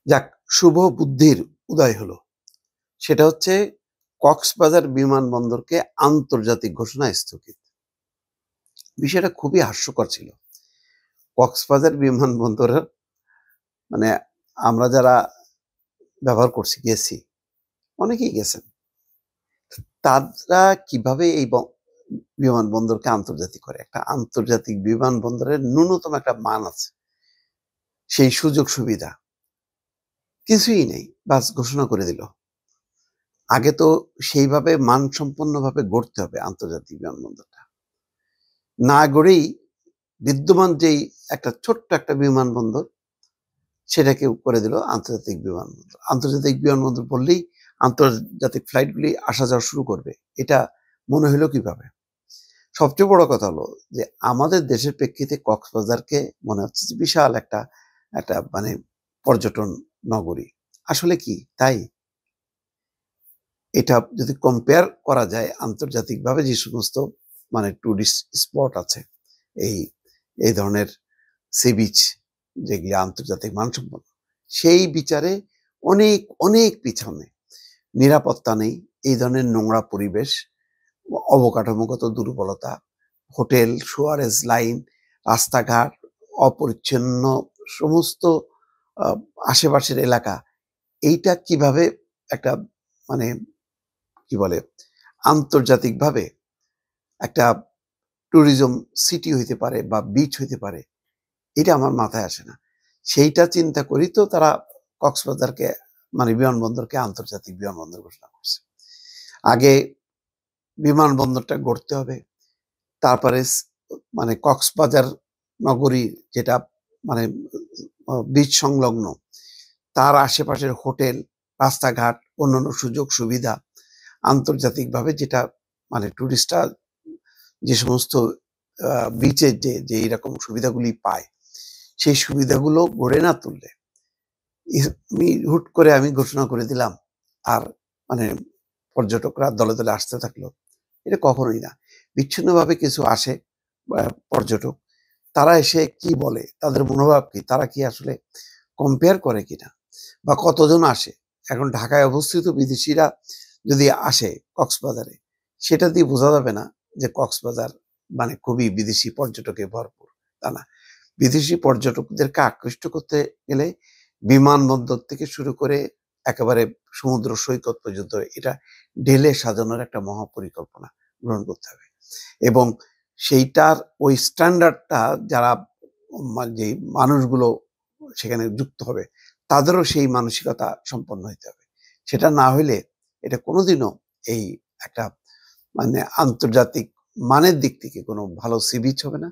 যাক, শুভ বুদ্ধির উদয় হলো। সেটা হচ্ছে কক্সবাজার বিমানবন্দরকে আন্তর্জাতিক ঘোষণা স্থগিত। বিষয়টা খুবই হাস্যকর ছিল। কক্সবাজার বিমানবন্দরের মানে আমরা যারা ব্যবহার করছি, গেছি, অনেকেই গেছেন। তারা কিভাবে এই বিমানবন্দরকে আন্তর্জাতিক করে? একটা আন্তর্জাতিক বিমানবন্দরের ন্যূনতম একটা মান আছে, সেই সুযোগ সুবিধা কিছুই নেই, বাস ঘোষণা করে দিল। আগে তো সেইভাবে মানসম্পন্নভাবে গড়তে হবে আন্তর্জাতিক বিমানবন্দরটা। না গড়েই বিদ্যমান যেই একটা ছোট্ট একটা বিমানবন্দর, সেটাকে করে দিল আন্তর্জাতিক বিমানবন্দর। আন্তর্জাতিক বিমানবন্দর বললেই আন্তর্জাতিক ফ্লাইটগুলি আসা যাওয়া শুরু করবে। এটা মনে হলো কিভাবে? সবচেয়ে বড় কথা হলো যে আমাদের দেশের প্রেক্ষিতে কক্সবাজারকে মনে হচ্ছে যে বিশাল একটা একটা মানে পর্যটন নগরী। আসলে কি তাই? এটা যদি কম্পেয়ার করা যায় আন্তর্জাতিকভাবে যে সমস্ত টুরিস্ট স্পট আছে, এই এই ধরনের সি বিচ যেগুলি আন্তর্জাতিক মানসম্পন্ন, সেই বিচারে অনেক অনেক পিছনে। নিরাপত্তা নেই, এই ধরনের নোংরা পরিবেশ, অবকাঠামোগত দুর্বলতা, হোটেল, সুয়ারেজ লাইন, রাস্তাঘাট অপরিচ্ছন্ন, সমস্ত আশেপাশের এলাকা। এইটা কিভাবে একটা মানে কি বলে আন্তর্জাতিকভাবে একটা ট্যুরিজম সিটি হইতে পারে বা বিচ হইতে পারে, এটা আমার মাথায় আসে না। সেইটা চিন্তা করি তো তারা কক্সবাজারকে বিমানবন্দরকে আন্তর্জাতিক বিমানবন্দর ঘোষণা করছে। আগে বিমানবন্দরটা গড়তে হবে, তারপরে কক্সবাজার নগরী যেটা মানে বিচ সংলগ্ন, তার আশেপাশের হোটেল, রাস্তাঘাট, অন্যান্য সুযোগ সুবিধা আন্তর্জাতিকভাবে যেটা টুরিস্টরা যে সমস্ত বিচের যে এরকম সুবিধাগুলি পায়, সেই সুবিধাগুলো গড়ে না তুললে হুট করে আমি ঘোষণা করে দিলাম আর পর্যটকরা দলে দলে আসতে থাকলো, এটা কখনোই না। বিচ্ছিন্নভাবে কিছু আসে পর্যটক, তারা এসে কি বলে, তাদের মনোভাব কি, তারা কি আসলে কম্পেয়ার করে কিনা, বা কতজন আসে। এখন ঢাকায় অবস্থিত বিদেশিরা যদি আসে কক্সবাজারে, সেটা দিয়ে বোঝা যাবে না যে কক্সবাজার খুবই বিদেশি পর্যটকে ভরপুর, তা না। বিদেশি পর্যটকদেরকে আকৃষ্ট করতে গেলে বিমানবন্দর থেকে শুরু করে একেবারে সমুদ্র সৈকত পর্যন্ত এটা ঢেলে সাজানোর একটা মহাপরিকল্পনা গ্রহণ করতে হবে, এবং সেইটার ওই স্ট্যান্ডার্ডটা যারা যে মানুষগুলো সেখানে যুক্ত হবে, তাদেরও সেই মানসিকতা সম্পন্ন হইতে হবে। সেটা না হইলে এটা কোনোদিনও এই একটা আন্তর্জাতিক মানের দিক থেকে কোনো ভালো সি বিচ হবে না।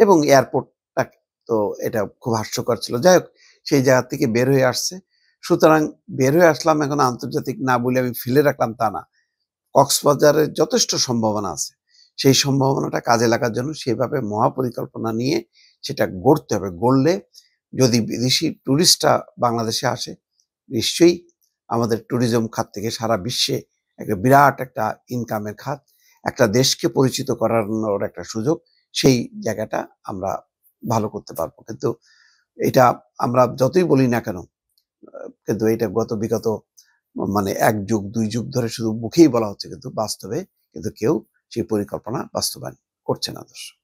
এবং এয়ারপোর্টটা তো এটা খুব হাস্যকর ছিল। যাই হোক, সেই জায়গা থেকে বের হয়ে আসছে। সুতরাং বের হয়ে আসলাম, এখন আন্তর্জাতিক না বলে আমি ফেলে রাখলাম তা না। কক্সবাজারের যথেষ্ট সম্ভাবনা আছে, সেই সম্ভাবনাটা কাজে লাগার জন্য সেভাবে মহাপরিকল্পনা নিয়ে সেটা গড়তে হবে। গড়লে যদি বিদেশি টুরিস্টরা বাংলাদেশে আসে, নিশ্চয়ই আমাদের ট্যুরিজম খাত থেকে সারা বিশ্বে একটা বিরাট একটা ইনকামের খাত, একটা দেশকে পরিচিত করানোর একটা সুযোগ, সেই জায়গাটা আমরা ভালো করতে পারবো। কিন্তু এটা আমরা যতই বলি না কেন, কিন্তু এটা বিগত 1 যুগ 2 যুগ ধরে শুধু মুখেই বলা হচ্ছে, কিন্তু বাস্তবে কিন্তু কেউ সেই পরিকল্পনা বাস্তবায়ন করছে না। দর্শক।